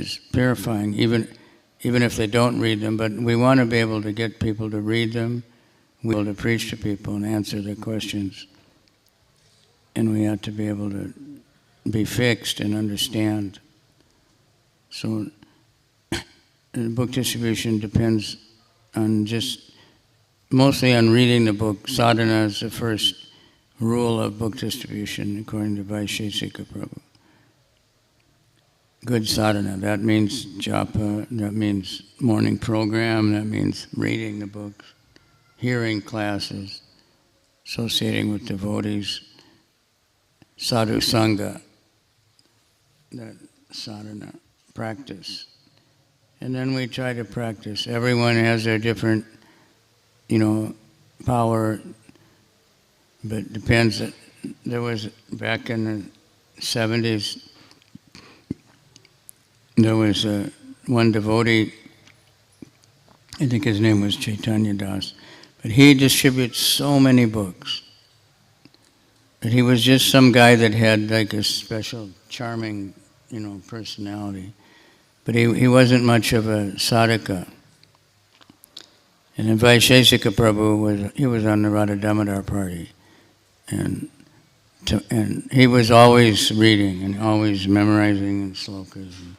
is purifying, even if they don't read them. But we want to be able to get people to read them, we want to preach to people and answer their questions. And we have to be able to be fixed and understand. So book distribution depends on mostly on reading the book. Sadhana is the first rule of book distribution, according to Vaisheshika Prabhu. Good sadhana, that means japa, that means morning program, that means reading the books, hearing classes, associating with devotees, sadhu sangha, that sadhana, practice. And then we try to practice. Everyone has their different, power, but depends. There was, back in the 70s, there was one devotee, I think his name was Chaitanya Das, but he distributes so many books. But he was just some guy that had like a special, charming, personality. But he wasn't much of a sadhaka. And then Vaisheshika Prabhu he was on the Radha Damodar party. And he was always reading and always memorizing and slokas. And,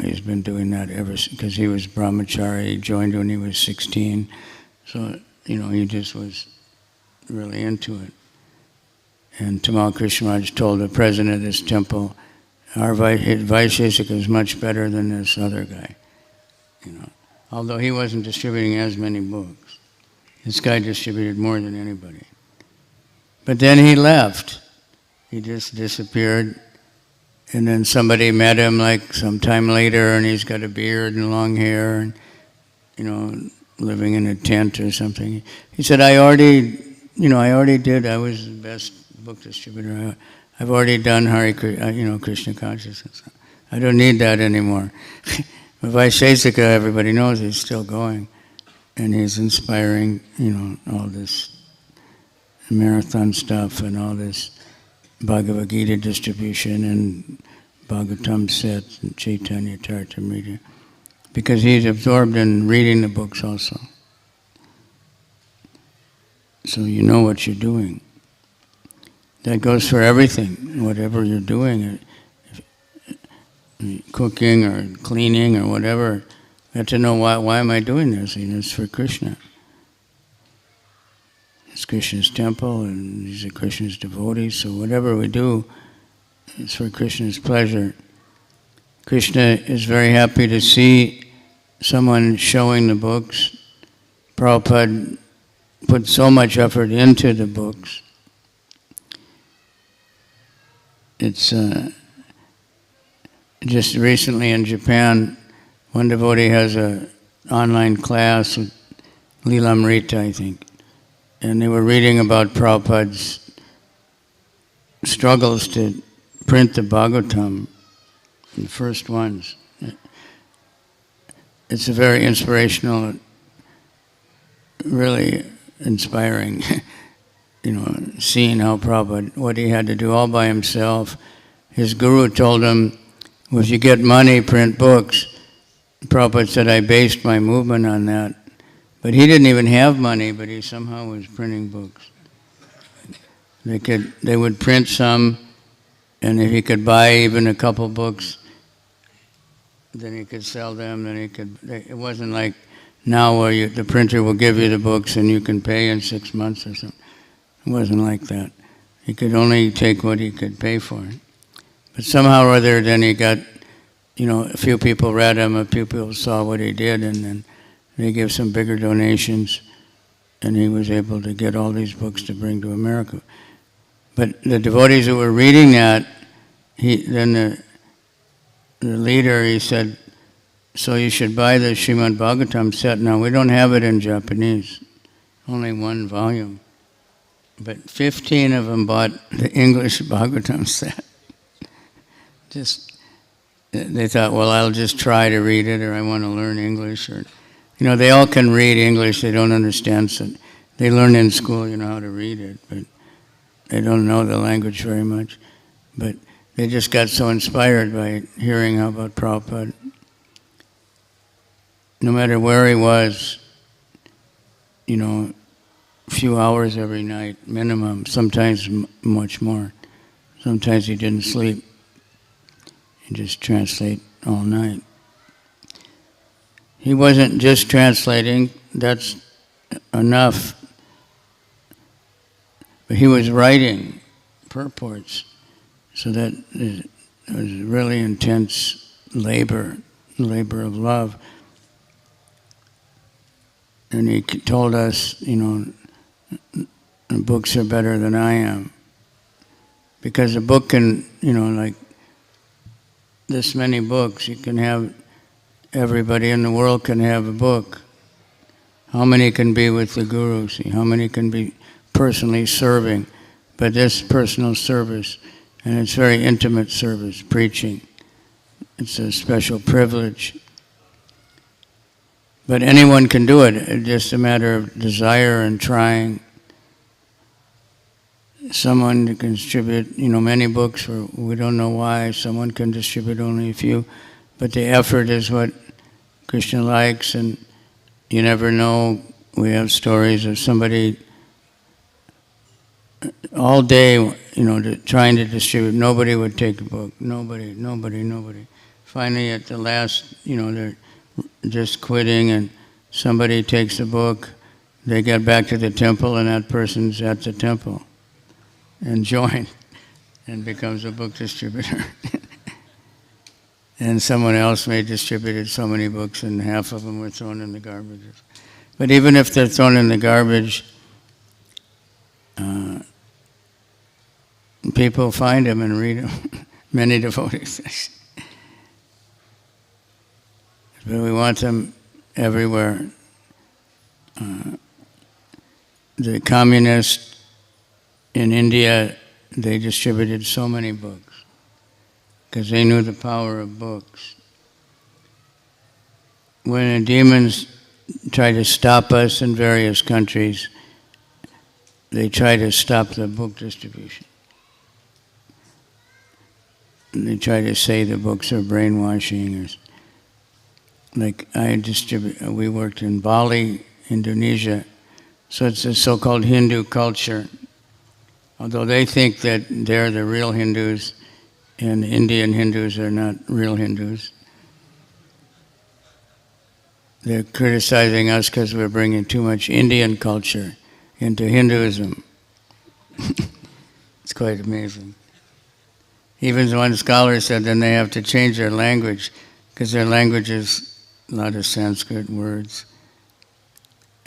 he's been doing that ever since, because he was brahmachari. He joined when he was 16. So, he just was really into it. And Tamal Krishna Maharaj told the president of this temple, our Vaisheshika is much better than this other guy. Although he wasn't distributing as many books. This guy distributed more than anybody. But then he left. He just disappeared. And then somebody met him like sometime later, and he's got a beard and long hair, and, living in a tent or something. He said, I already did. I was the best book distributor. I've already done Krishna consciousness. I don't need that anymore. But Vaisheshika, everybody knows he's still going. And he's inspiring, all this marathon stuff and all this Bhagavad Gita distribution and Bhagavatam set and Chaitanya Charitamrita, because he's absorbed in reading the books also. So you know what you're doing. That goes for everything, whatever you're doing, cooking or cleaning or whatever. You have to know why am I doing this? It's for Krishna. It's Krishna's temple, and these are Krishna's devotees, so whatever we do, it's for Krishna's pleasure. Krishna is very happy to see someone showing the books. Prabhupada put so much effort into the books. It's just recently in Japan, one devotee has an online class with Lilamrita, I think. And they were reading about Prabhupada's struggles to print the Bhagavatam, the first ones. It's a very inspirational, really inspiring, seeing how Prabhupada, what he had to do all by himself. His guru told him, well, if you get money, print books. Prabhupada said, I based my movement on that. But he didn't even have money, but he somehow was printing books. They would print some, and if he could buy even a couple books, then he could sell them, it wasn't like now where the printer will give you the books and you can pay in 6 months or something. It wasn't like that. He could only take what he could pay for. But somehow or other, then he got, a few people read him, a few people saw what he did, and then they gave some bigger donations, and he was able to get all these books to bring to America. But the devotees who were reading that, then the leader, he said, so you should buy the Srimad Bhagavatam set. Now, we don't have it in Japanese, only one volume. But 15 of them bought the English Bhagavatam set. They thought, well, I'll just try to read it, or I want to learn English, or they all can read English, they don't understand it. They learn in school, how to read it, but they don't know the language very much. But They just got so inspired by hearing about Prabhupada. No matter where he was, a few hours every night, minimum, sometimes much more. Sometimes he didn't sleep. He'd just translate all night. He wasn't just translating, that's enough. But he was writing purports. So that it was really intense labor of love. And he told us, books are better than I am. Because a book can, like this many books, you can have, everybody in the world can have a book. How many can be with the Guru? See, how many can be personally serving? But this personal service, and it's very intimate service, preaching. It's a special privilege. But anyone can do it. It's just a matter of desire and trying. Someone can distribute, many books, or we don't know why. Someone can distribute only a few. But the effort is what Krishna likes, and you never know. We have stories of somebody all day, trying to distribute. Nobody would take a book. Nobody. Finally, at the last, they're just quitting, and somebody takes a book. They get back to the temple, and that person's at the temple and joins and becomes a book distributor. And someone else may have distributed so many books, and half of them were thrown in the garbage. But even if they're thrown in the garbage, people find them and read them. Many devotees. But we want them everywhere. The communists in India, they distributed so many books because they knew the power of books. When the demons try to stop us in various countries, they try to stop the book distribution. And they try to say the books are brainwashing. Like we worked in Bali, Indonesia, so it's a so-called Hindu culture. Although they think that they're the real Hindus, and Indian Hindus are not real Hindus. They're criticizing us because we're bringing too much Indian culture into Hinduism. It's quite amazing. Even one scholar said then they have to change their language because their language is a lot of Sanskrit words.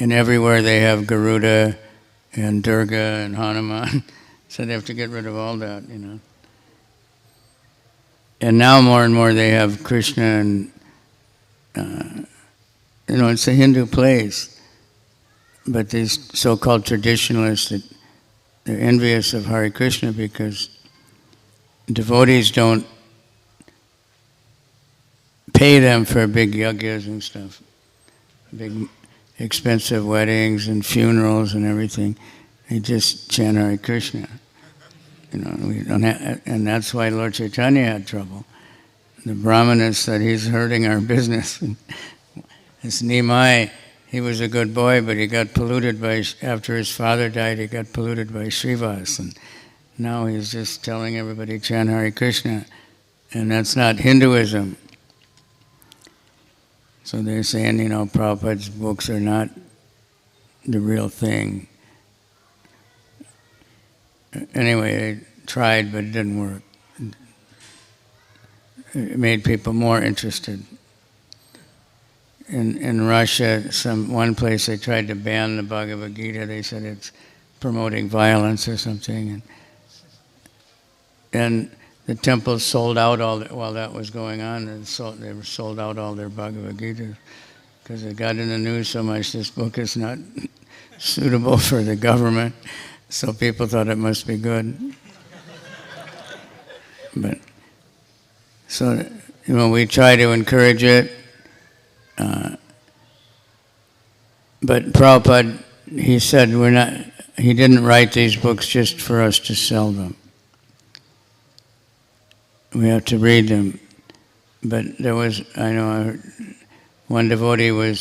And everywhere they have Garuda and Durga and Hanuman. So they have to get rid of all that, And now more and more they have Krishna and, it's a Hindu place. But these so-called traditionalists, they're envious of HareKrishna because devotees don't pay them for big yajnas and stuff, big expensive weddings and funerals and everything. They just chant HareKrishna. We don't have, and that's why Lord Chaitanya had trouble. The Brahmanas said he's hurting our business. This Nimai, he was a good boy, but he got polluted after his father died, he got polluted by Srivas. And now he's just telling everybody chant HareKrishna. And that's not Hinduism. So they're saying, Prabhupada's books are not the real thing. Anyway, they tried, but it didn't work. It made people more interested. In Russia, one place they tried to ban the Bhagavad Gita. They said it's promoting violence or something. And the temples sold out while that was going on. They were sold out all their Bhagavad Gita because it got in the news so much. This book is not suitable for the government. So people thought it must be good. But, we try to encourage it. But Prabhupada, he said he didn't write these books just for us to sell them. we have to read them. But there was, I know, one devotee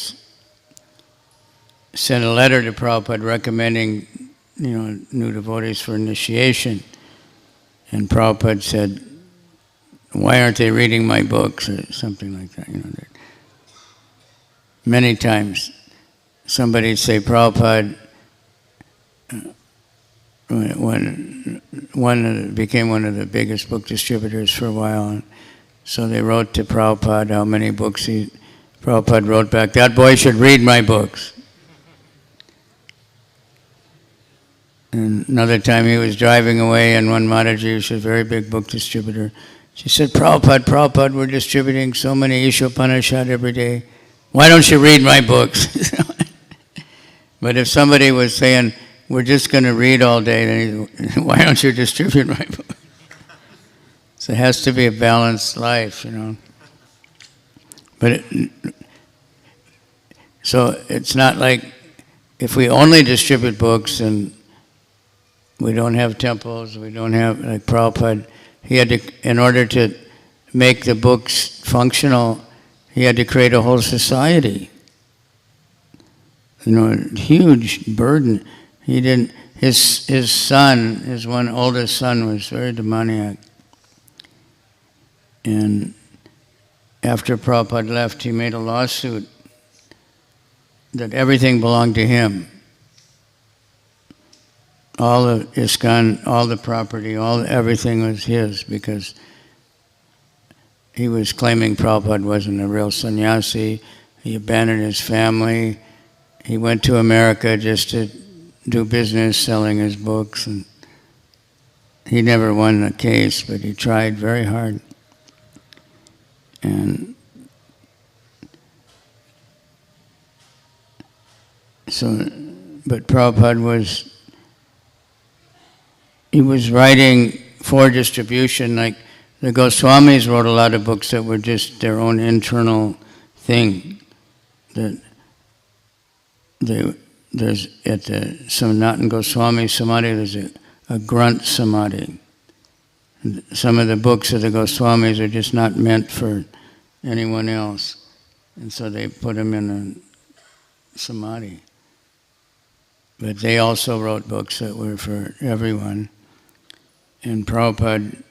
sent a letter to Prabhupada recommending, new devotees for initiation. And Prabhupada said, why aren't they reading my books, or something like that, Many times somebody'd say, Prabhupada, became one of the biggest book distributors for a while, and so they wrote to Prabhupada how many books Prabhupada wrote back, that boy should read my books. And another time he was driving away, and one Maharaj, who's a very big book distributor, she said, Prabhupada, we're distributing so many Ishopanishad every day. Why don't you read my books? But if somebody was saying, we're just going to read all day, then why don't you distribute my book? So it has to be a balanced life, But so it's not like if we only distribute books and we don't have temples, we don't have, like Prabhupada, he had to, in order to make the books functional, he had to create a whole society. A huge burden. He didn't, his son, his one oldest son was very demoniac. And after Prabhupada left, he made a lawsuit that everything belonged to him. All of ISKCON, all the property, everything was his, because he was claiming Prabhupada wasn't a real sannyasi. He abandoned his family. He went to America just to do business selling his books, and he never won the case, but he tried very hard. And so, but Prabhupada was writing for distribution, like the Goswamis wrote a lot of books that were just their own internal thing. That there's at the Sanatana Goswami Samadhi, there's a grunt samadhi. Some of the books of the Goswamis are just not meant for anyone else, and so they put them in a samadhi. But they also wrote books that were for everyone. And Prabhupada,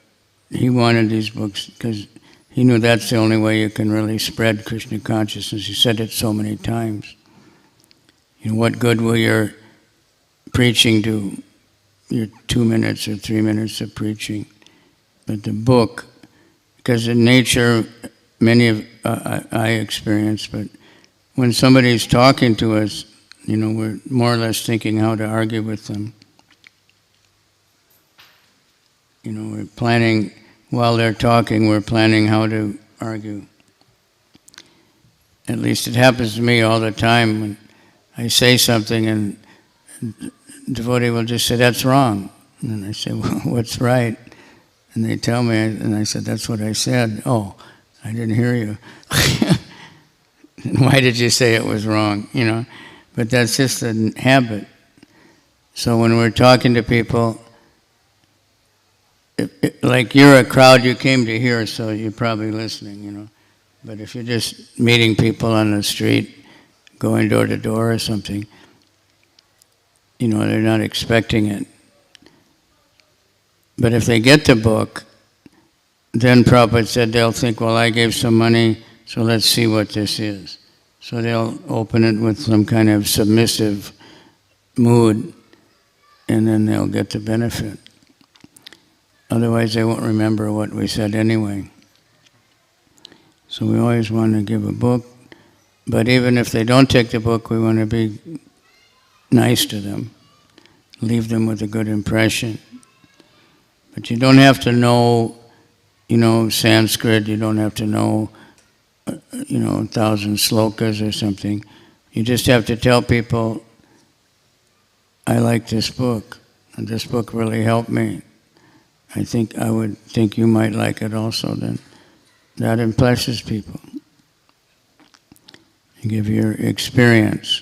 he wanted these books because he knew that's the only way you can really spread Krishna consciousness. He said it so many times. What good will your preaching do? Your 2 minutes or 3 minutes of preaching. But the book, because in nature, many of I experience, but when somebody's talking to us, we're more or less thinking how to argue with them. We're planning, while they're talking, we're planning how to argue. At least it happens to me all the time when I say something and devotee will just say, that's wrong. And I say, well, what's right? And they tell me, and I said, that's what I said. Oh, I didn't hear you. Why did you say it was wrong? But that's just a habit. So when we're talking to people, like you're a crowd, you came to hear, so you're probably listening, But if you're just meeting people on the street, going door to door or something, they're not expecting it. But if they get the book, then Prabhupada said they'll think, well, I gave some money, so let's see what this is. So they'll open it with some kind of submissive mood, and then they'll get the benefit. Otherwise, they won't remember what we said anyway. So we always want to give a book, but even if they don't take the book, we want to be nice to them, leave them with a good impression. But you don't have to know, Sanskrit, you don't have to know, 1,000 slokas or something. You just have to tell people, I like this book, and this book really helped me. I would think you might like it also, then that impresses people. You give your experience.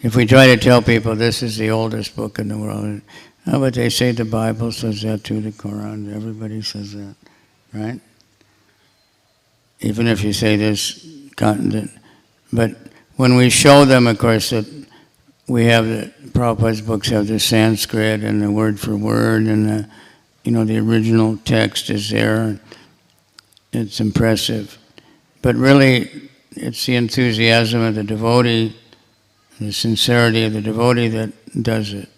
If we try to tell people this is the oldest book in the world, but they say the Bible says that too, the Quran, everybody says that. right? Even if you say this continent. But when we show them, of course, that we have Prabhupada's books have the Sanskrit and the word for word, and the original text is there. It's impressive. But really, it's the enthusiasm of the devotee, the sincerity of the devotee that does it.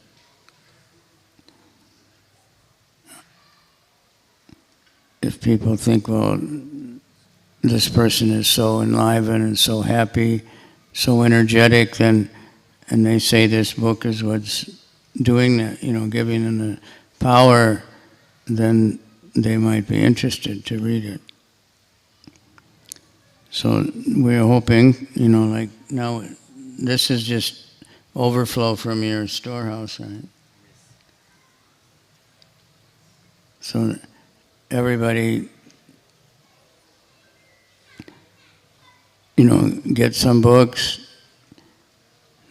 If people think, well, this person is so enlivened and so happy, so energetic, then, and they say this book is what's doing that, giving them the power, then they might be interested to read it. So we're hoping, like now, this is just overflow from your storehouse, right? So everybody, get some books.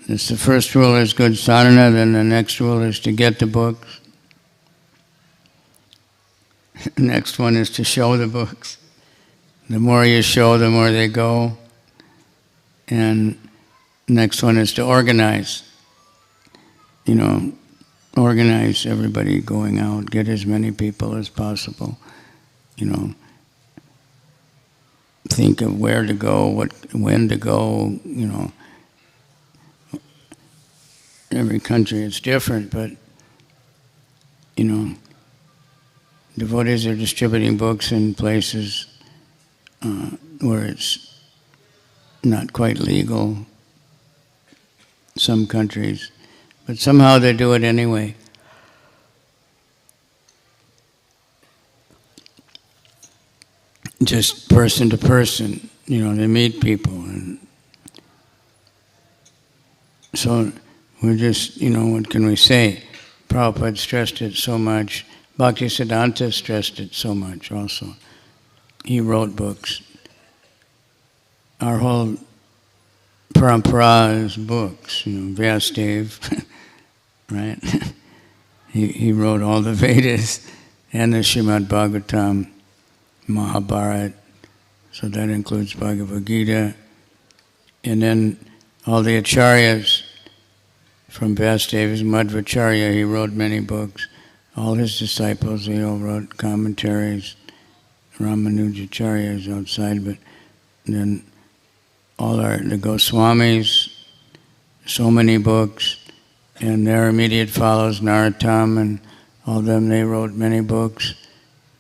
The first rule is good sadhana, then the next rule is to get the books. The next one is to show the books. The more you show, the more they go. And the next one is to organize. Organize everybody going out, get as many people as possible. Think of where to go, when to go. Every country is different, but devotees are distributing books in places where it's not quite legal, some countries, but somehow they do it anyway. Just person to person, they meet people. And so we're just, what can we say? Prabhupada stressed it so much. Bhaktisiddhanta stressed it so much also. He wrote books. Our whole parampara is books, Vyasadeva, right? He wrote all the Vedas and the Srimad Bhagavatam, Mahabharata, so that includes Bhagavad Gita, and then all the acharyas from Vyasadeva's Madhvacharya, he wrote many books. All his disciples, they all wrote commentaries. Ramanujacharya is outside, but then all the Goswamis, so many books, and their immediate follows, Narottam, and all of them, they wrote many books.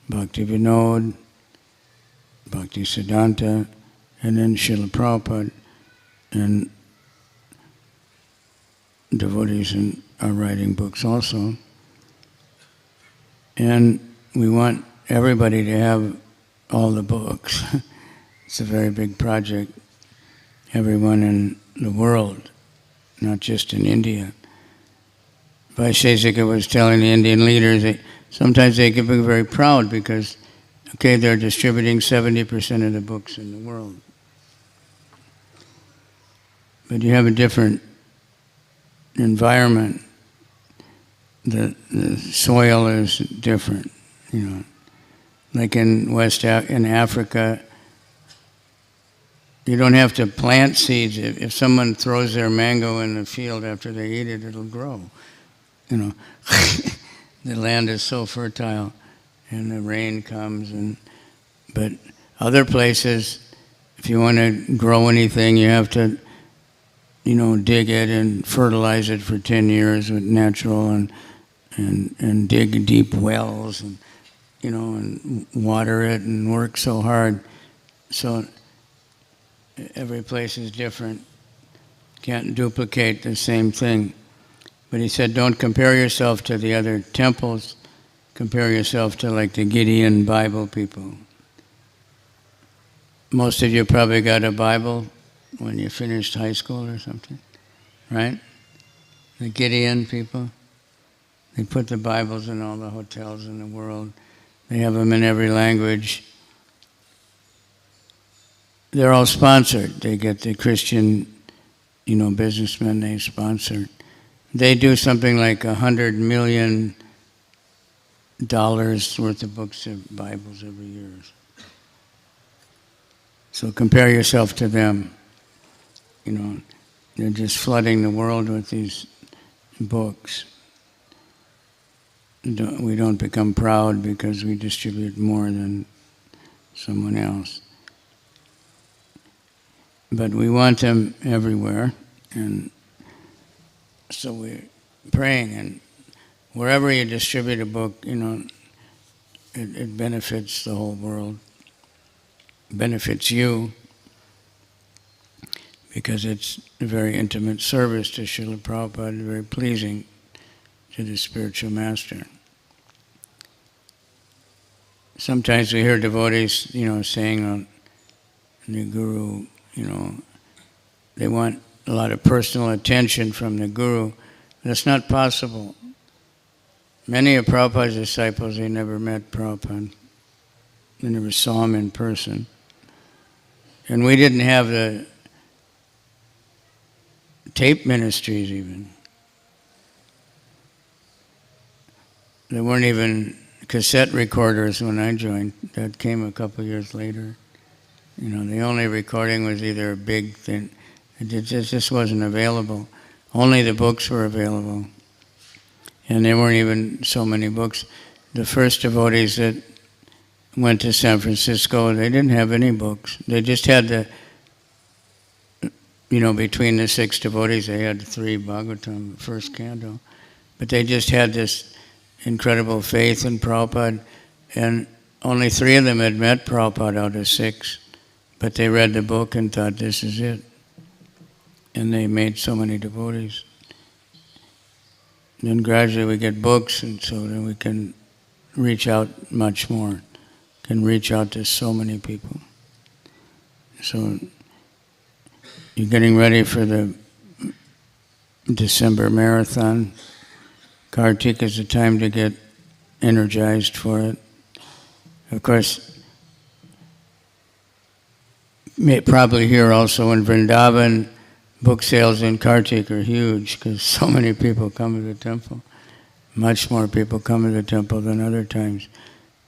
Bhakti Vinod, Bhakti Siddhanta, and then Srila Prabhupada, and devotees are writing books also. And we want everybody to have all the books. It's a very big project. Everyone in the world, not just in India. Vaisheshika was telling the Indian leaders, sometimes they can be very proud because, they're distributing 70% of the books in the world. But you have a different environment. The soil is different, Like in in Africa, you don't have to plant seeds. If someone throws their mango in the field after they eat it, it'll grow. The land is so fertile, and the rain comes. But other places, if you want to grow anything, you have to, dig it and fertilize it for 10 years with natural and dig deep wells and, and water it and work so hard. So every place is different. Can't duplicate the same thing. But he said, don't compare yourself to the other temples. Compare yourself to like the Gideon Bible people. Most of you probably got a Bible when you finished high school or something, right? The Gideon people. They put the Bibles in all the hotels in the world. They have them in every language. They're all sponsored. They get the Christian, businessmen they sponsor. They do something like 100 million dollars worth of books of Bibles every year. So compare yourself to them. They're just flooding the world with these books. We don't become proud because we distribute more than someone else. But we want them everywhere, and so we're praying, and wherever you distribute a book, it benefits the whole world, benefits you, because it's a very intimate service to Srila Prabhupada, very pleasing to the spiritual master. Sometimes we hear devotees, saying the Guru, they want a lot of personal attention from the Guru. That's not possible. Many of Prabhupada's disciples, they never met Prabhupada. They never saw him in person. And we didn't have the tape ministries even. There weren't even cassette recorders when I joined. That came a couple of years later. The only recording was either a big thing. It just wasn't available. Only the books were available. And there weren't even so many books. The first devotees that went to San Francisco, they didn't have any books. They just had between the 6 devotees, they had 3 Bhagavatam, first canto. But they just had this incredible faith in Prabhupada, and only 3 of them had met Prabhupada out of 6. But they read the book and thought, this is it. And they made so many devotees. Then gradually we get books, and so then we can reach out much more, can reach out to so many people. So you're getting ready for the December marathon. Kartik is the time to get energized for it. Of course, probably here also in Vrindavan, book sales in Kartik are huge because so many people come to the temple. Much more people come to the temple than other times.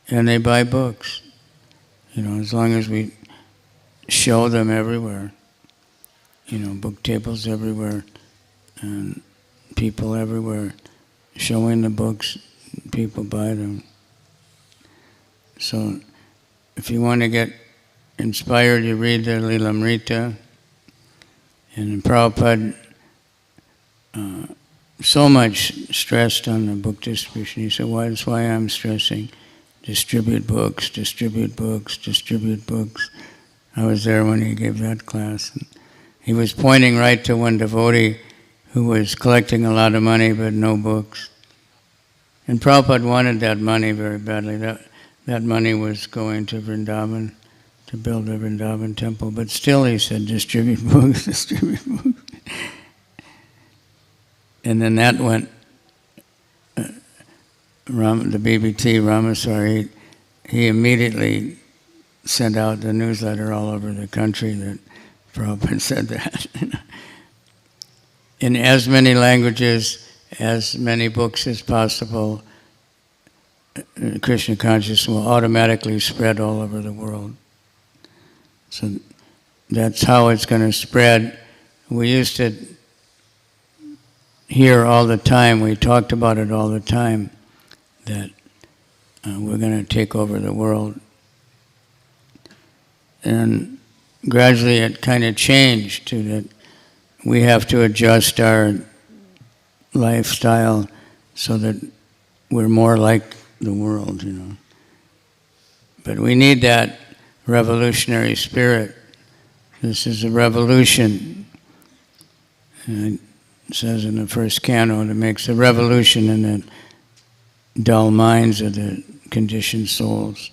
And they buy books. As long as we show them everywhere. Book tables everywhere and people everywhere showing the books, people buy them. So if you want to get inspired, you read the Lilamrita. And Prabhupada so much stressed on the book distribution. He said, that's why I'm stressing. Distribute books, distribute books, distribute books. I was there when he gave that class. And he was pointing right to one devotee who was collecting a lot of money but no books. And Prabhupada wanted that money very badly. That money was going to Vrindavan, to build a Vrindavan temple. But still he said, distribute books, distribute books. And then that went, the BBT, Ramaswari, he immediately sent out the newsletter all over the country that Prabhupada said that. In as many languages, as many books as possible, Krishna consciousness will automatically spread all over the world. So that's how it's going to spread. We used to hear all the time, we talked about it all the time, that we're going to take over the world. And gradually it kind of changed to that we have to adjust our lifestyle so that we're more like the world, But we need that revolutionary spirit. This is a revolution. And it says in the first canto, it makes a revolution in the dull minds of the conditioned souls.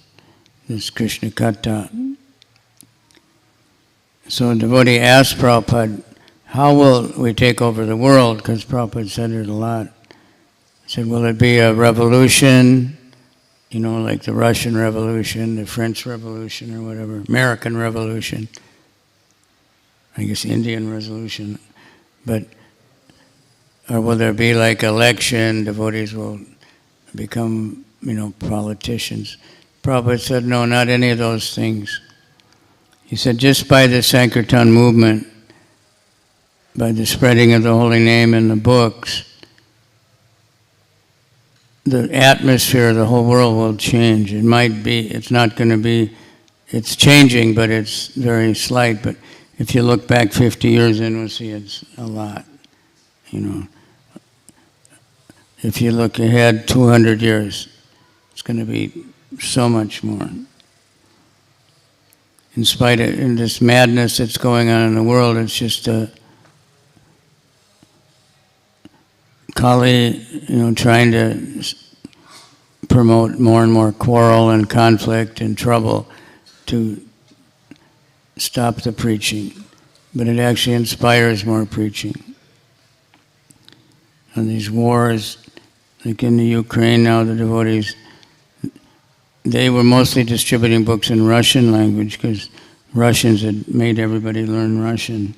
This Krishna Kata. So a devotee asked Prabhupada, how will we take over the world? Because Prabhupada said it a lot. He said, will it be a revolution, like the Russian Revolution, the French Revolution, or whatever, American Revolution, I guess Indian Revolution, or will there be like election, devotees will become politicians. Prabhupada said, no, not any of those things. He said, just by the Sankirtan movement, by the spreading of the holy name in the books, the atmosphere of the whole world will change. It might be, it's not going to be, it's changing, but it's very slight. But if you look back 50 years, then we'll see it's a lot, If you look ahead 200 years, it's going to be so much more. In spite of in this madness that's going on in the world, it's just Kali, trying to promote more and more quarrel and conflict and trouble to stop the preaching. But it actually inspires more preaching. And these wars, like in the Ukraine now, the devotees, they were mostly distributing books in Russian language because Russians had made everybody learn Russian.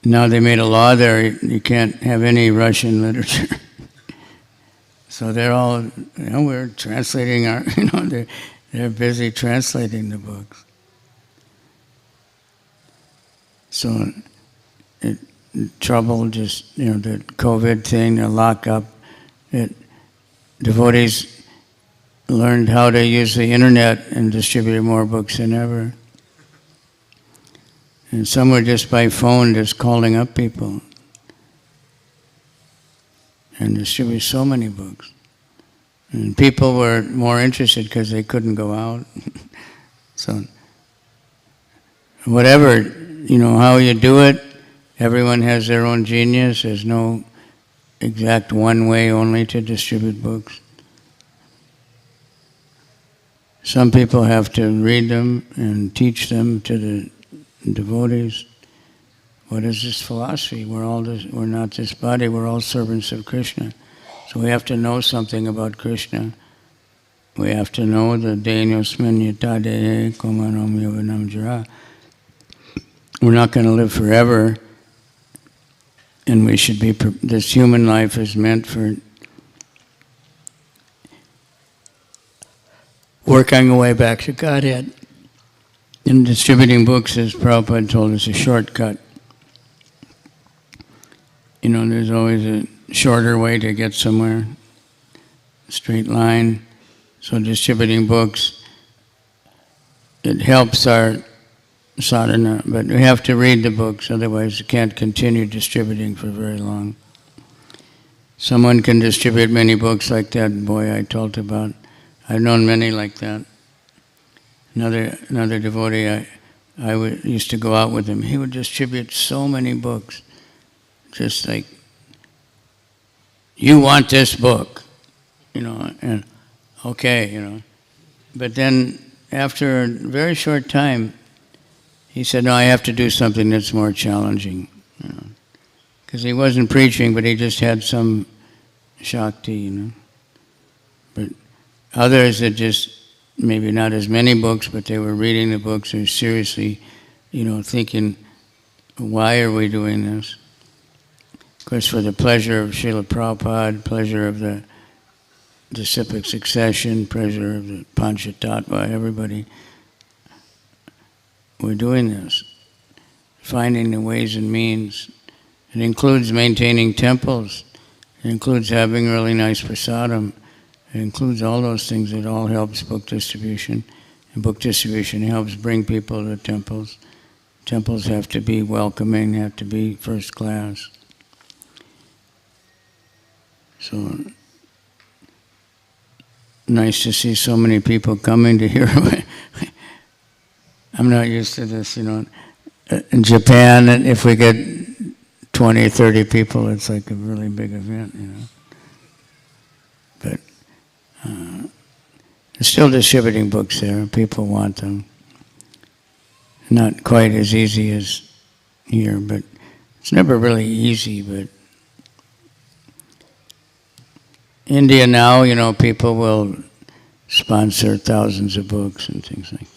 Now they made a law there, you can't have any Russian literature. So they're all, we're translating our, they're busy translating the books. So trouble, just, the COVID thing, the lockup, devotees learned how to use the internet and distributed more books than ever. And some were just by phone, just calling up people. And distributed so many books. And people were more interested because they couldn't go out. So, whatever, how you do it, everyone has their own genius. There's no exact one way only to distribute books. Some people have to read them and teach them to the devotees. What is this philosophy? We're not this body, we're all servants of Krishna. So we have to know something about Krishna. We have to know the Denyosmin Yatade Komanom Yovanam Jara. We're not going to live forever, and we should be, this human life is meant for working our way back to Godhead. In distributing books, as Prabhupada told us, a shortcut. There's always a shorter way to get somewhere, straight line. So distributing books, it helps our sadhana, but we have to read the books, otherwise you can't continue distributing for very long. Someone can distribute many books like that boy I told about. I've known many like that. Another devotee, I used to go out with him. He would distribute so many books, just like, you want this book, and okay, But then after a very short time, he said, no, I have to do something that's more challenging, because he wasn't preaching, but he just had some Shakti, But others that just, maybe not as many books, but they were reading the books and seriously, thinking, why are we doing this? Of course, for the pleasure of Srila Prabhupada, pleasure of the disciplic succession, pleasure of the Panchatattva, everybody, we're doing this. Finding the ways and means. It includes maintaining temples. It includes having really nice prasadam. It includes all those things. It all helps book distribution. And book distribution helps bring people to temples. Temples have to be welcoming, have to be first class. So, nice to see so many people coming to hear. I'm not used to this, In Japan, if we get 20 or 30 people, it's like a really big event, But they're still distributing books there. People want them. Not quite as easy as here, but it's never really easy. But India now, people will sponsor thousands of books and things like that.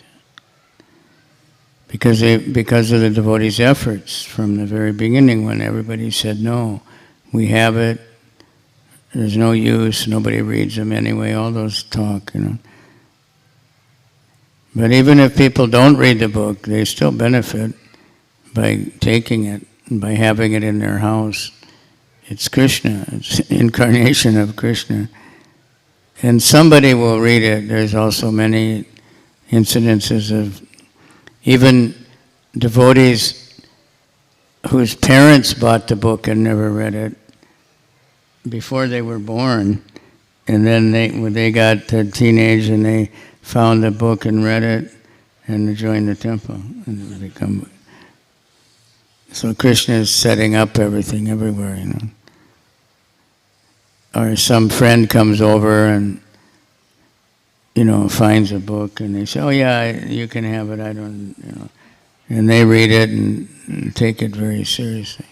Because of the devotees' efforts from the very beginning, when everybody said, no, we have it, there's no use, nobody reads them anyway, all those talk, But even if people don't read the book, they still benefit by taking it, and by having it in their house. It's Krishna, it's incarnation of Krishna. And somebody will read it. There's also many incidences of even devotees whose parents bought the book and never read it before they were born. And then when they got to teenage and they found the book and read it and joined the temple. And so Krishna is setting up everything everywhere, Or some friend comes over and, finds a book and they say, oh yeah, you can have it, I don't, And they read it and take it very seriously.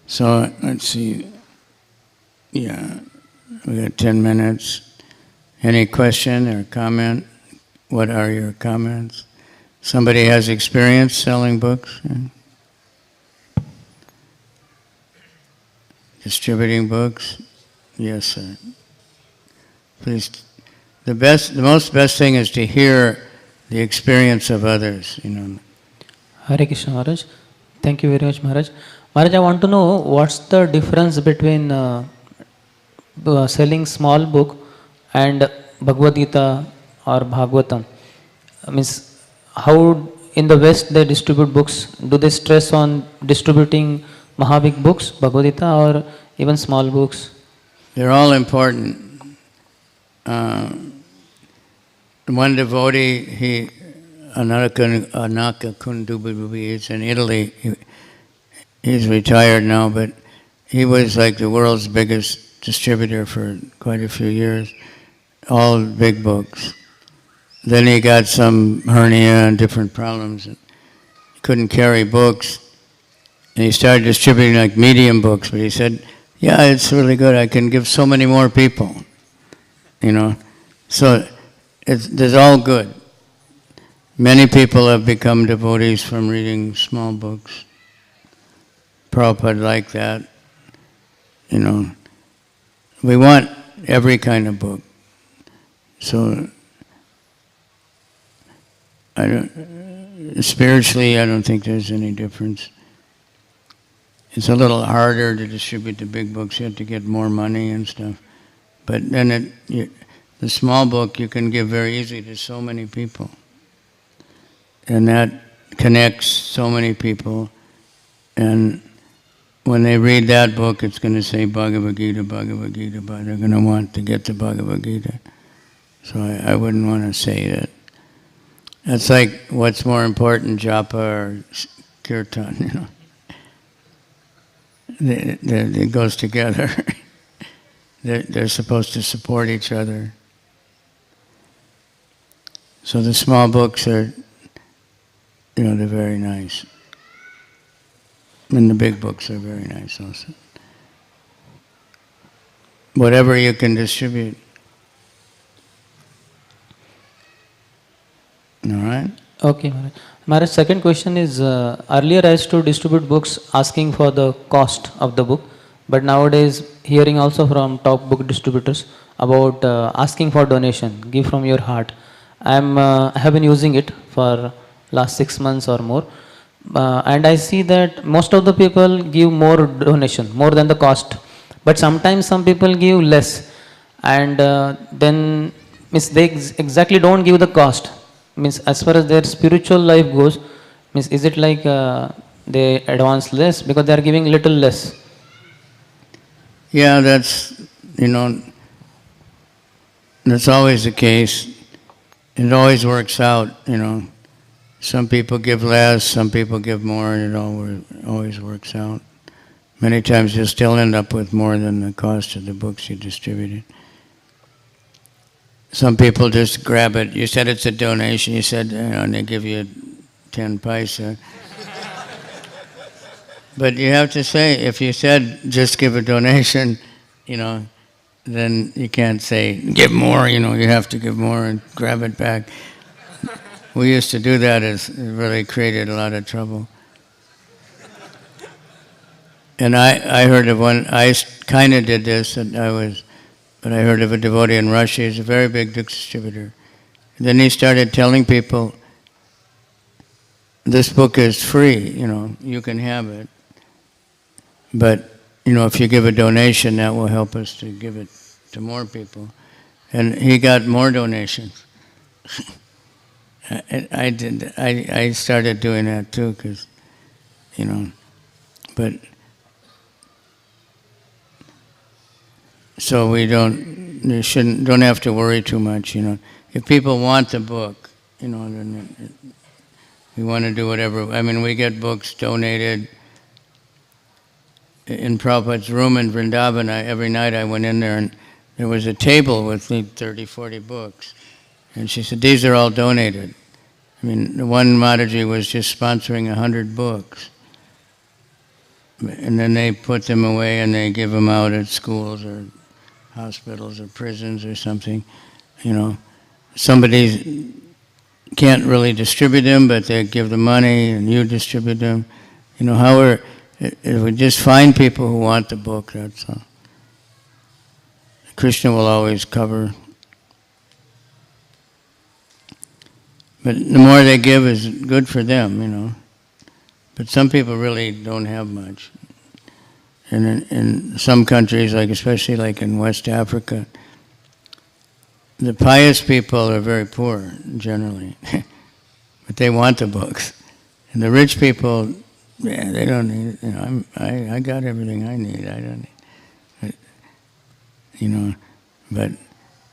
So, let's see. Yeah, we got 10 minutes. Any question or comment? What are your comments? Somebody has experience selling books? Distributing books? Yes, sir. Please. The most best thing is to hear the experience of others, Hare Krishna, Maharaj. Thank you very much, Maharaj. Maharaj, I want to know what's the difference between selling small book and Bhagavad Gita or Bhagavatam. Means how in the West they distribute books. Do they stress on distributing Mahabig books, Bhagavad Gita, or even small books? They're all important. One devotee, Anaka Kundububi, is in Italy. He's retired now, but he was like the world's biggest distributor for quite a few years. All big books. Then he got some hernia and different problems. He couldn't carry books. And he started distributing like medium books, but he said, yeah, it's really good. I can give so many more people. So there's all good. Many people have become devotees from reading small books. Prabhupada liked that. We want every kind of book. So, spiritually, I don't think there's any difference. It's a little harder to distribute the big books. You have to get more money and stuff. But then the small book you can give very easily to so many people. And that connects so many people. And when they read that book, it's going to say Bhagavad Gita, Bhagavad Gita, but they're going to want to get the Bhagavad Gita. So I wouldn't want to say that. That's like, what's more important, japa or kirtan, It goes together. They're supposed to support each other. So the small books are, they're very nice. And the big books are very nice also. Whatever you can distribute. All right? Okay, Maharaj. Maharaj, second question is, earlier I used to distribute books asking for the cost of the book, but nowadays hearing also from top book distributors about asking for donation, give from your heart. I have been using it for last 6 months or more, and I see that most of the people give more donation, more than the cost, but sometimes some people give less, and then means they exactly don't give the cost. Means as far as their spiritual life goes, means is it like they advance less because they are giving little less? Yeah, that's that's always the case. It always works out, Some people give less, some people give more, and it always works out. Many times you'll still end up with more than the cost of the books you distributed. Some people just grab it. You said it's a donation. You said, and they give you 10 paisa. But you have to say, if you said just give a donation, then you can't say give more. You have to give more and grab it back. We used to do that. It really created a lot of trouble. And I heard of one, I kind of did this, but I heard of a devotee in Russia. He's a very big distributor. And then he started telling people, this book is free, you can have it. But, if you give a donation, that will help us to give it to more people. And he got more donations. I started doing that too, because, but, so we don't have to worry too much, If people want the book, then we want to do whatever. I mean, we get books donated. In Prabhupada's room in Vrindavan, every night I went in there and there was a table with 30, 40 books. And she said, these are all donated. I mean, the one Mataji was just sponsoring 100 books. And then they put them away and they give them out at schools or hospitals or prisons or something. Somebody can't really distribute them, but they give the money and you distribute them. We just find people who want the book, that's all. Krishna will always cover. But the more they give is good for them, But some people really don't have much. And in some countries, especially like in West Africa, the pious people are very poor, generally. But they want the books. And the rich people, they don't need it. I got everything I need. I don't need, but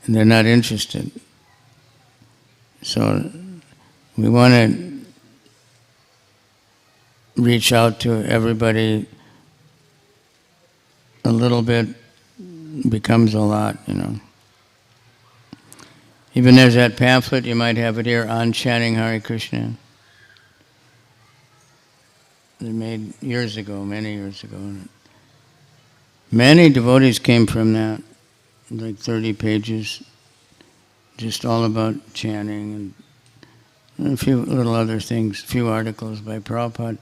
they're not interested. So we want to reach out to everybody a little bit, becomes a lot, Even there's that pamphlet, you might have it here, on chanting Hare Krishna. They made years ago, many years ago. Many devotees came from that, like 30 pages, just all about chanting and a few little other things, a few articles by Prabhupada.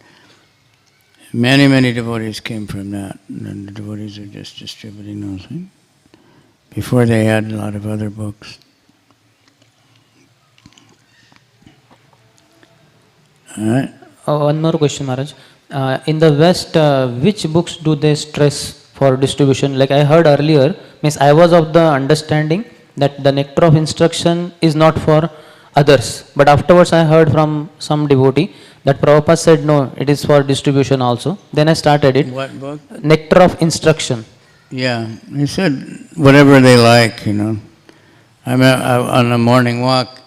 Many, many devotees came from that, and the devotees are just distributing those things. Before they had a lot of other books. All right. One more question, Maharaj. In the West, which books do they stress for distribution? Like I heard earlier, means I was of the understanding that the nectar of instruction is not for others. But afterwards I heard from some devotee that Prabhupada said no, it is for distribution also. Then I started it. What book? Nectar of Instruction. Yeah, he said whatever they like, I'm on a morning walk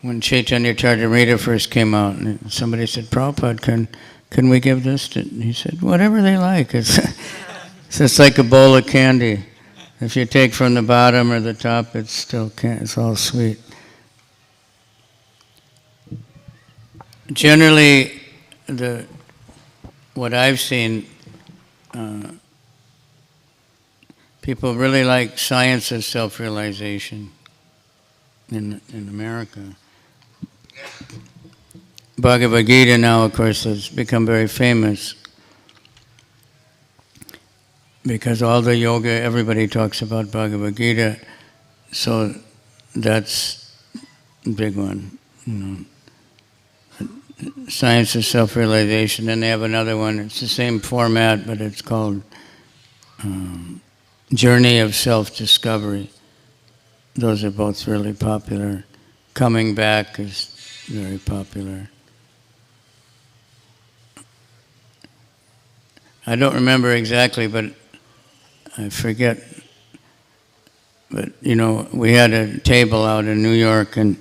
when Chaitanya Charitamrita first came out, and somebody said, Prabhupada, can we give this to? He said, whatever they like. It's like a bowl of candy. If you take from the bottom or the top, it's all sweet. Generally, what I've seen, people really like science of self-realization in America. Bhagavad Gita now, of course, has become very famous because all the yoga, everybody talks about Bhagavad Gita, so that's a big one, Science of Self-Realization. Then they have another one, it's the same format, but it's called Journey of Self-Discovery. Those are both really popular. Coming Back is very popular. I don't remember exactly, but I forget. But, we had a table out in New York and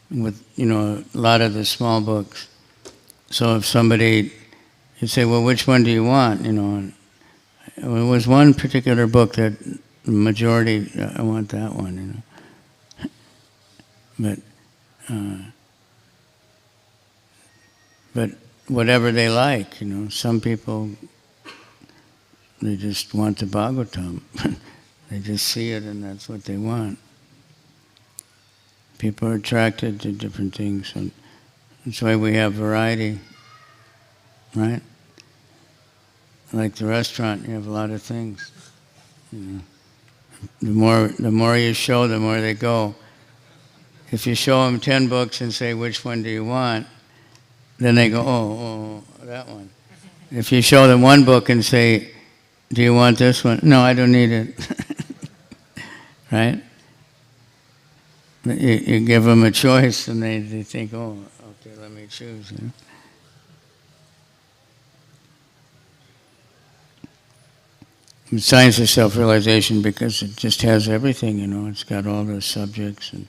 with, a lot of the small books. So if somebody, you'd say, well, which one do you want? And it was one particular book that the majority, I want that one, But whatever they like, some people, they just want the Bhagavatam. They just see it and that's what they want. People are attracted to different things, and that's why we have variety, right? like the restaurant, you have a lot of things. You know. The more you show, the more they go. If you show them 10 books and say, which one do you want? Then they go, oh, that one. If you show them one book and say, do you want this one? No, I don't need it. Right? You give them a choice and they think, oh, okay, let me choose. You know? Science of self-realization, because it just has everything, you know. It's got all the subjects. And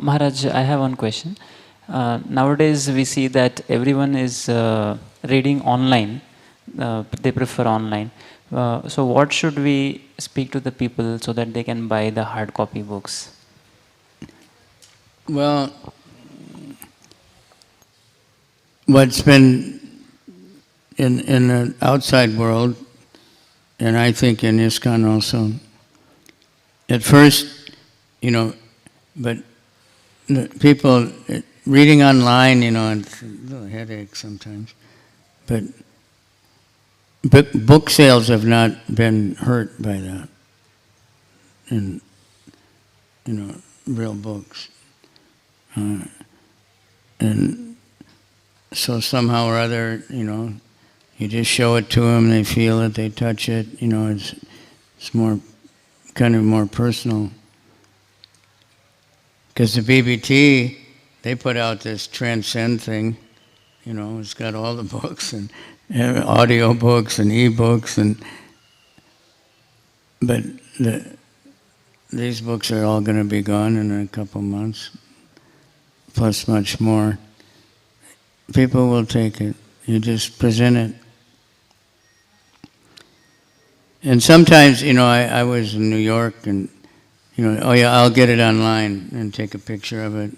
Maharaj, I have one question. Nowadays we see that everyone is reading online. They prefer online. So what should we speak to the people so that they can buy the hard copy books? Well, what's been in the outside world, and I think in ISKCON also, at first, you know, but the people reading online, you know, it's a little headache sometimes, but book sales have not been hurt by that, in, you know, real books. And so somehow or other, you know, you just show it to them, they feel it, they touch it, you know, it's more, kind of more personal. Because the BBT, they put out this Transcend thing, you know, it's got all the books and audio books and e-books, but these books are all going to be gone in a couple months, plus much more. People will take it. You just present it. And sometimes, you know, I was in New York and, you know, oh yeah, I'll get it online and take a picture of it.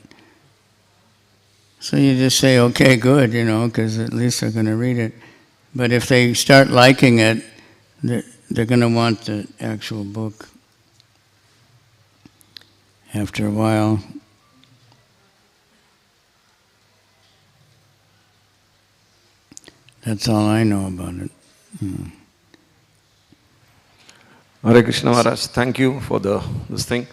So you just say, okay, good, you know, because at least they're going to read it. But if they start liking it, they're going to want the actual book after a while. That's all I know about it. Hare Krishna Maharaj, thank you for this thing.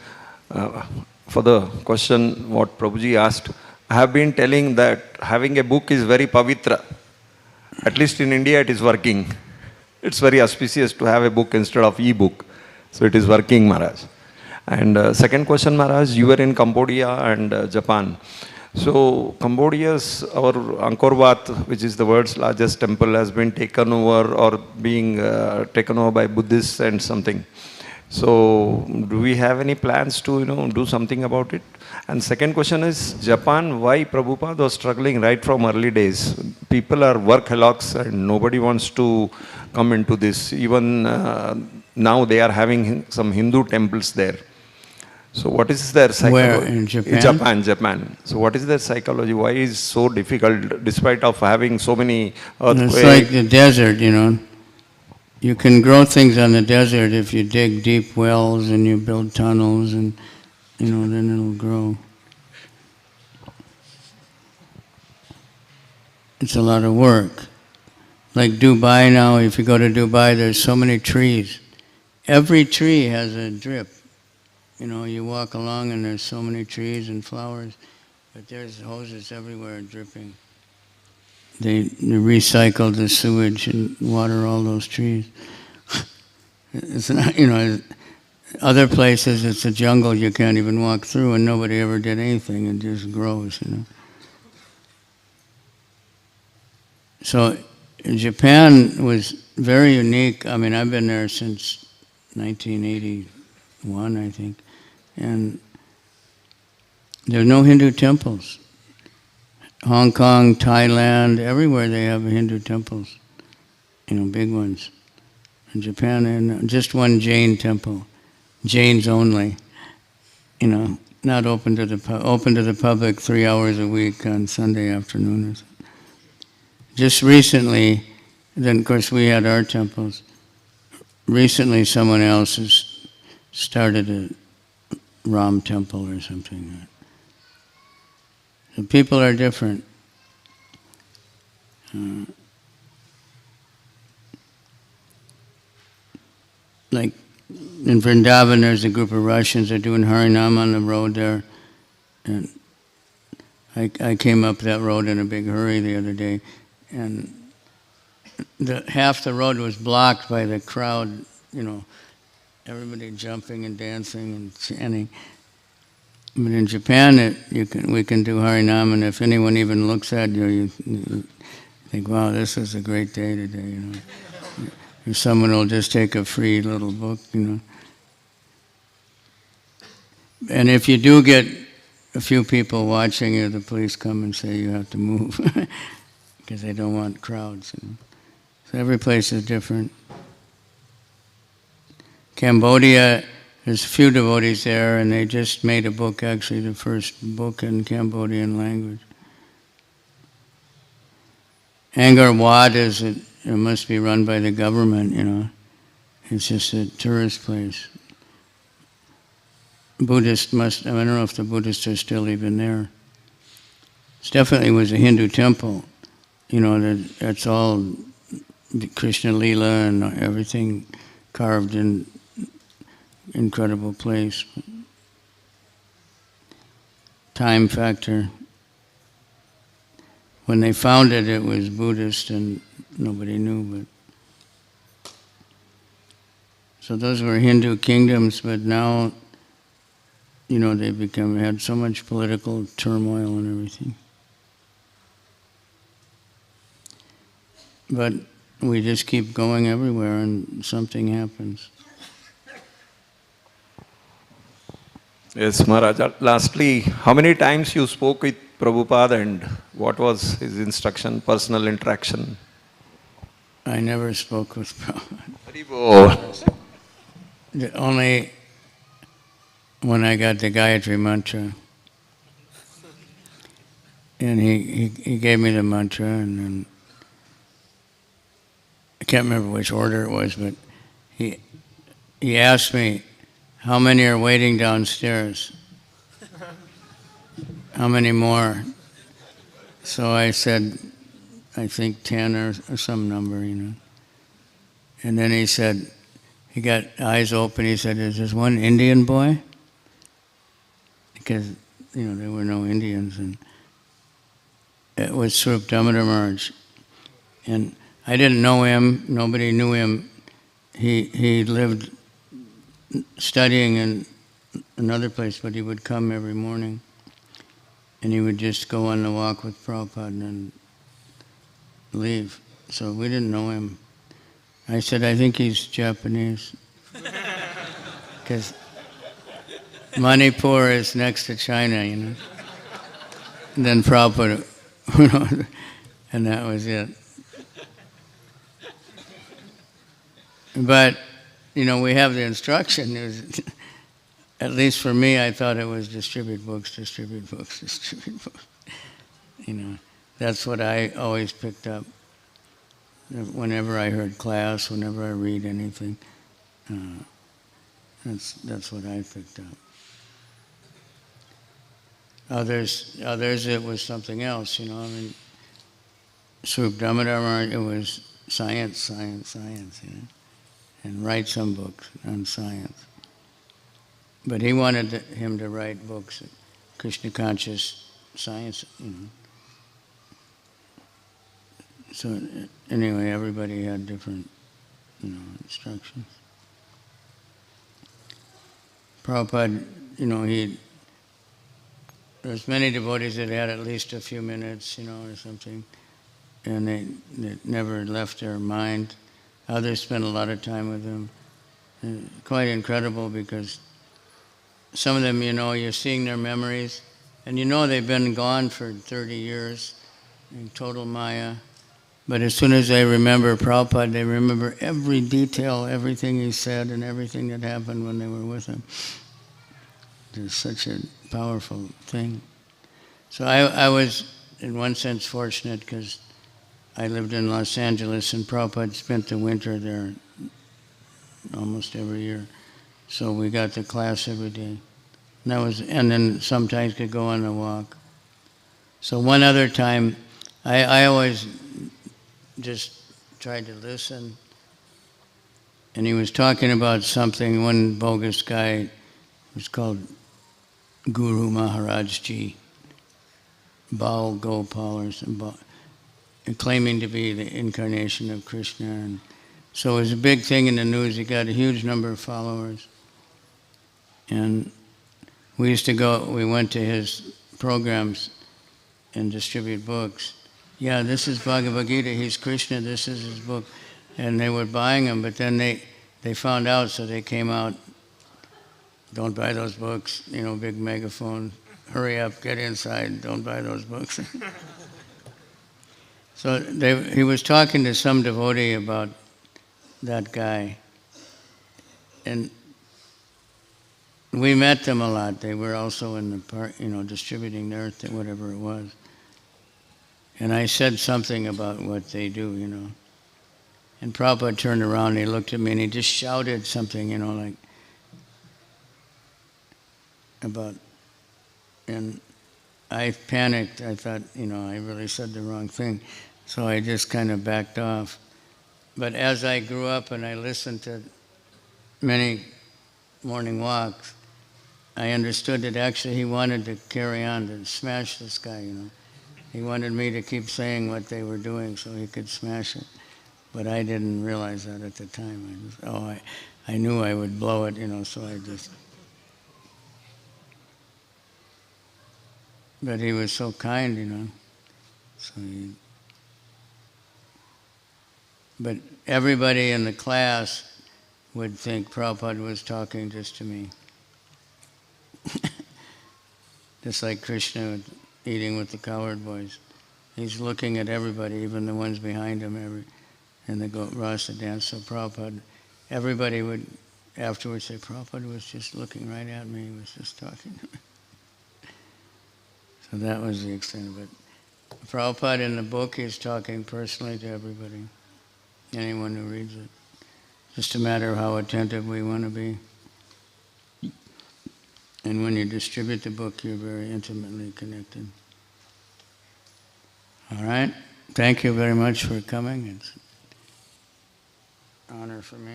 For the question what Prabhuji asked, I have been telling that having a book is very pavitra. At least in India it is working. It's very auspicious to have a book instead of e-book. So it is working, Maharaj. And second question, Maharaj, you were in Cambodia and Japan. So Cambodia's, our Angkor Wat, which is the world's largest temple, has been taken over or being taken over by Buddhists and something. So do we have any plans to, you know, do something about it? And second question is, Japan, why Prabhupada was struggling right from early days? People are workaholics and nobody wants to come into this. Even now they are having some Hindu temples there. So what is their psychology? Where, in Japan? Japan. So what is their psychology? Why is it so difficult despite of having so many earthquakes? It's like the desert, you know. You can grow things on the desert if you dig deep wells and you build tunnels and, you know, then it'll grow. It's a lot of work. Like Dubai now, if you go to Dubai, there's so many trees. Every tree has a drip. You know, you walk along and there's so many trees and flowers, but there's hoses everywhere dripping. They recycle the sewage and water all those trees. It's not, you know, other places it's a jungle you can't even walk through and nobody ever did anything, it just grows, you know. So Japan was very unique. I mean, I've been there since 1981, I think. And there are no Hindu temples. Hong Kong, Thailand, everywhere they have Hindu temples, you know, big ones. In Japan, and just one Jain temple, Jains only, you know, not open to the public 3 hours a week on Sunday afternoons. Just recently, then of course we had our temples. Recently, someone else has started Ram temple or something. The people are different. Like in Vrindavan, there's a group of Russians that are doing Harinam on the road there. And I came up that road in a big hurry the other day, and half the road was blocked by the crowd, everybody jumping and dancing and chanting. But in Japan, we can do Harinam, and if anyone even looks at you, you think, wow, this is a great day today, Or someone will just take a free little book, And if you do get a few people watching you, the police come and say you have to move, because they don't want crowds, So every place is different. Cambodia, there's a few devotees there, and they just made a book, actually the first book in Cambodian language. Angkor Wat it must be run by the government, It's just a tourist place. I don't know if the Buddhists are still even there. It definitely was a Hindu temple. That's all Krishna Leela and everything carved in incredible place. Time factor. When they found it, it was Buddhist and nobody knew. But so those were Hindu kingdoms, but now, they had so much political turmoil and everything. But we just keep going everywhere and something happens. Yes, Maharaj. Lastly, how many times you spoke with Prabhupada and what was his instruction, personal interaction? I never spoke with Prabhupada. Haribol. Only when I got the Gayatri mantra. And he gave me the mantra, and then I can't remember which order it was, but he asked me, how many are waiting downstairs? How many more? So I said, I think 10 or some number, And then he said, he got eyes open, he said, is this one Indian boy? Because, there were no Indians. And it was Swarup Damodar Maharaj. And I didn't know him, nobody knew him. He lived studying in another place, but he would come every morning. And he would just go on the walk with Prabhupada and then leave. So we didn't know him. I said, I think he's Japanese. Because Manipur is next to China, And then Prabhupada, and that was it. But, we have the instruction. At least for me, I thought it was distribute books, distribute books, distribute books. That's what I always picked up. Whenever I heard class, whenever I read anything, that's what I picked up. Others, it was something else. Swarup Damodar Maharaj, it was science, and write some books on science. But he wanted him to write books, Krishna conscious science, So anyway, everybody had different, instructions. Prabhupada, there's many devotees that had at least a few minutes, or something, and they never left their mind. Others spent a lot of time with him. And quite incredible, because some of them, you're seeing their memories, and they've been gone for 30 years in total Maya. But as soon as they remember Prabhupada, they remember every detail, everything he said, and everything that happened when they were with him. It's such a powerful thing. So I was, in one sense, fortunate, because I lived in Los Angeles, and Prabhupada spent the winter there almost every year. So we got to class every day. And then sometimes could go on a walk. So one other time, I always just tried to listen. And he was talking about something, one bogus guy was called Guru Maharaj Ji, Baal Gopal or some, claiming to be the incarnation of Krishna. And so it was a big thing in the news. He got a huge number of followers. And we went to his programs and distribute books. Yeah, this is Bhagavad Gita, he's Krishna, this is his book. And they were buying them, but then they found out, so they came out, don't buy those books, big megaphone, hurry up, get inside, don't buy those books. So he was talking to some devotee about that guy. And we met them a lot. They were also in the park, distributing their whatever it was. And I said something about what they do, And Prabhupada turned around and he looked at me and he just shouted something, like about, and I panicked. I thought, I really said the wrong thing. So I just kind of backed off. But as I grew up and I listened to many morning walks, I understood that actually he wanted to carry on, to smash this guy, He wanted me to keep saying what they were doing so he could smash it. But I didn't realize that at the time. I knew I would blow it, so I just... But he was so kind, So But everybody in the class would think Prabhupada was talking just to me. Just like Krishna eating with the cowherd boys. He's looking at everybody, even the ones behind him, and the Rasa dance. So Prabhupada, everybody would afterwards say, Prabhupada was just looking right at me, he was just talking to me. So that was the extent of it. Prabhupada in the book is talking personally to everybody, anyone who reads it. Just a matter of how attentive we want to be. And when you distribute the book, you're very intimately connected. All right? Thank you very much for coming. It's an honor for me.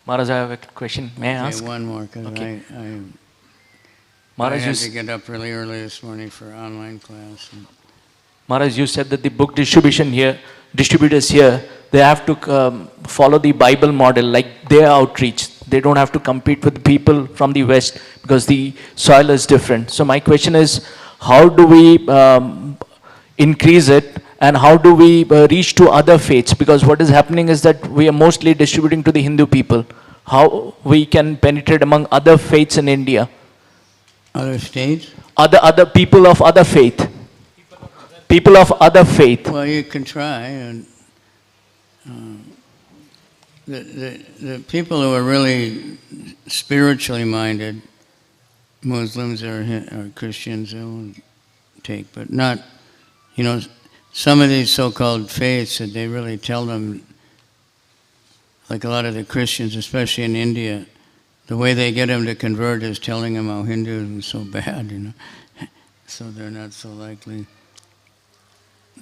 Maharaj, I have a question. May I ask? One more, because Okay. I Maharaj, had to get up really early this morning for online class. Maharaj, you said that the book distributors here, they have to follow the Bible model, like their outreach. They don't have to compete with people from the West because the soil is different. So my question is, how do we increase it, and how do we reach to other faiths? Because what is happening is that we are mostly distributing to the Hindu people. How we can penetrate among other faiths in India? Other states? Other people of other faith. People of other faith. Well, you can try. And the people who are really spiritually minded, Muslims or Christians, they won't take, but not, some of these so-called faiths that they really tell them, like a lot of the Christians, especially in India, the way they get them to convert is telling them how Hinduism is so bad, So they're not so likely,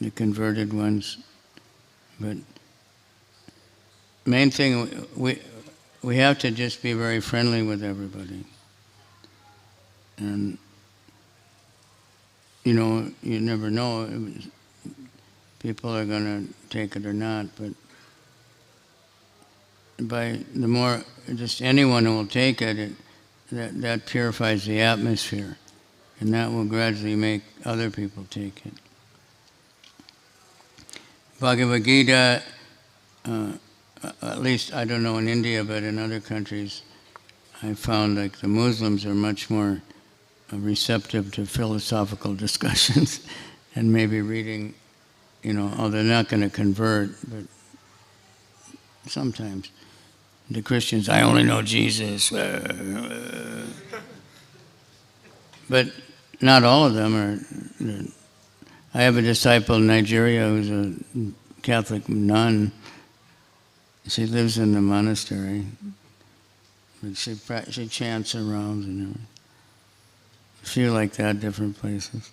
the converted ones. But main thing, we have to just be very friendly with everybody. And, you never know. People are going to take it or not, but by the more, just anyone who will take it, that purifies the atmosphere, and that will gradually make other people take it. Bhagavad Gita, at least I don't know in India, but in other countries, I found like the Muslims are much more receptive to philosophical discussions and maybe reading, they're not going to convert, but sometimes. The Christians, I only know Jesus. But not all of them are. I have a disciple in Nigeria who's a Catholic nun. She lives in the monastery. But she chants around and everything. A few like that, different places.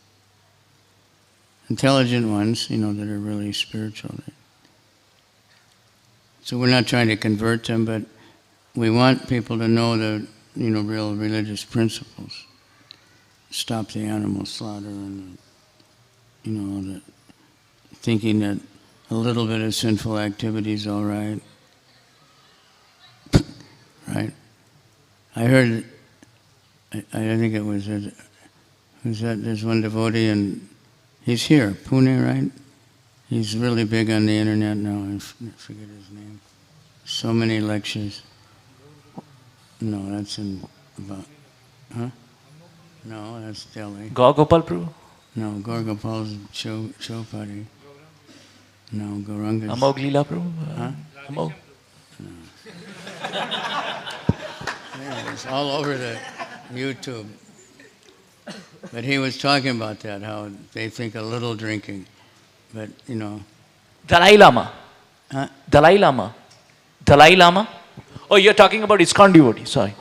Intelligent ones, that are really spiritual. So we're not trying to convert them, but we want people to know the, real religious principles. Stop the animal slaughter and, the thinking that a little bit of sinful activity is all right. Right? I heard, I think it was, there's one devotee, and he's here, Pune, right? He's really big on the internet now. I forget his name. So many lectures. No, that's in about, No, that's Delhi. Gopal Prabhu? No, Gorgopal's Chopati. No, Gauranga's. Amog Leela Prabhu? Amog? Yeah, it's all over the YouTube. But he was talking about that, how they think a little drinking, but Dalai Lama? Huh? Dalai Lama? Dalai Lama? Oh, you're talking about ISKCON devotee, sorry.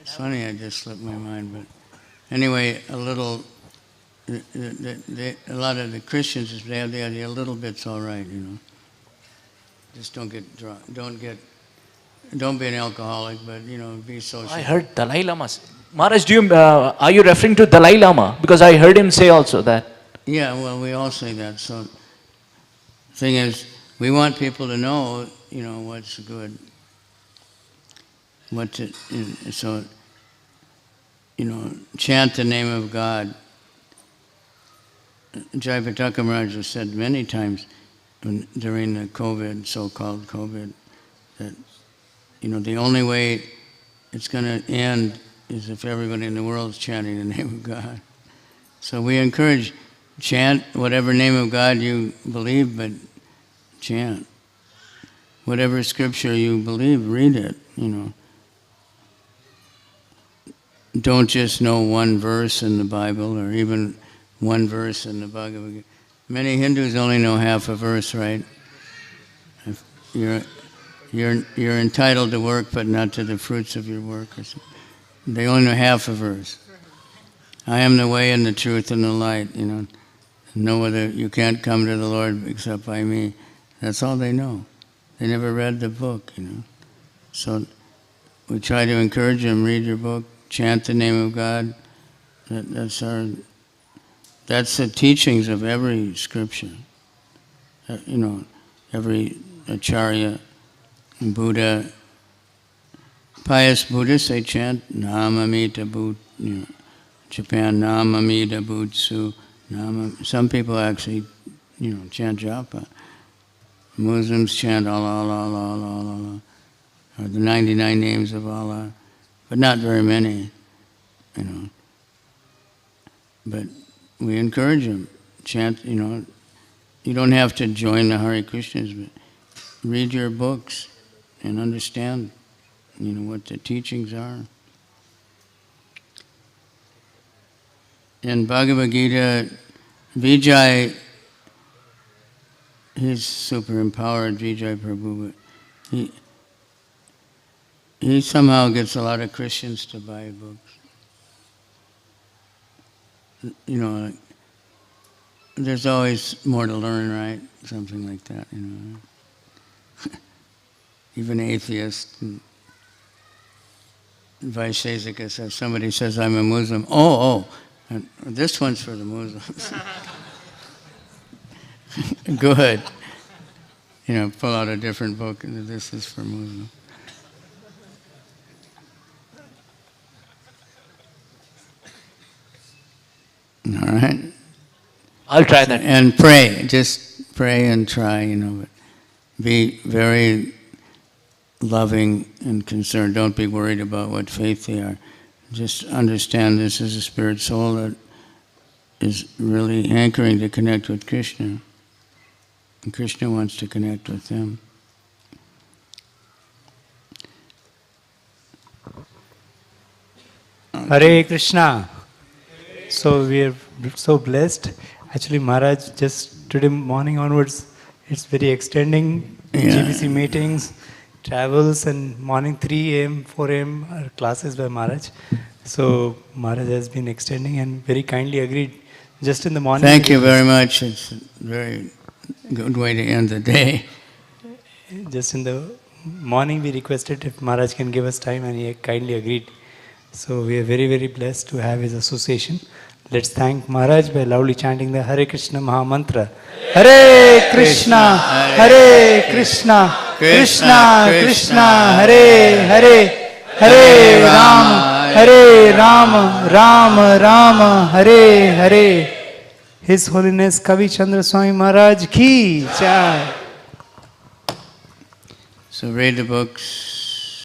It's funny, I just slipped my mind, but anyway, a little, a lot of the Christians, they have the idea a little bit's all right, Just don't get drunk, don't be an alcoholic, but be social. I heard Dalai Lama. Maharaj, are you referring to Dalai Lama? Because I heard him say also that. Yeah, well, we all say that. So, the thing is, we want people to know, what's good. Chant the name of God. Jayapataka Maharaj has said many times during the COVID, so-called COVID, that, the only way it's going to end is if everybody in the world is chanting the name of God. So we encourage, chant whatever name of God you believe, but chant. Whatever scripture you believe, read it, Don't just know one verse in the Bible or even one verse in the Bhagavad Gita. Many Hindus only know half a verse, right? You're entitled to work, but not to the fruits of your work. They only know half a verse. I am the way and the truth and the light, No other, you can't come to the Lord except by me. That's all they know. They never read the book, So we try to encourage them, read your book, chant the name of God. That's the teachings of every scripture. Every Acharya, Buddha, pious Buddhists, they chant Namamita Bhut, Japan, Namamita Bhutsu, some people actually, chant japa. Muslims chant Allah, Allah, Allah, Allah, Allah, or the 99 names of Allah, but not very many, But we encourage them, chant, you don't have to join the Hare Krishnas, but read your books and understand, what the teachings are. In Bhagavad Gita, Vijay, he's super empowered, Vijay Prabhu, but he somehow gets a lot of Christians to buy books. There's always more to learn, right? Something like that, Even atheists. Vaishesika says, somebody says, I'm a Muslim. And this one's for the Muslims. Good. Pull out a different book, and this is for Muslims. All right? I'll try that. And pray. Just pray and try, but be very loving and concerned. Don't be worried about what faith they are. Just understand this is a spirit soul that is really hankering to connect with Krishna. And Krishna wants to connect with them. Hare Krishna. So we are so blessed. Actually, Maharaj just today morning onwards, It's very extending. Yeah. GBC meetings, travels, and morning 3 a.m., 4 a.m. are classes by Maharaj. So Maharaj has been extending and very kindly agreed. Just in the morning. Thank you very much. It's a very good way to end the day. Just in the morning we requested if Maharaj can give us time, and he kindly agreed. So we are very, very blessed to have his association. Let's thank Maharaj by loudly chanting the Hare Krishna Maha Mantra. Hare Krishna, Hare Krishna, Krishna Krishna, Hare Hare, Hare Rama, Rama Rama, Hare Hare. His Holiness Kavichandra Swami Maharaj ki jai. So read the books.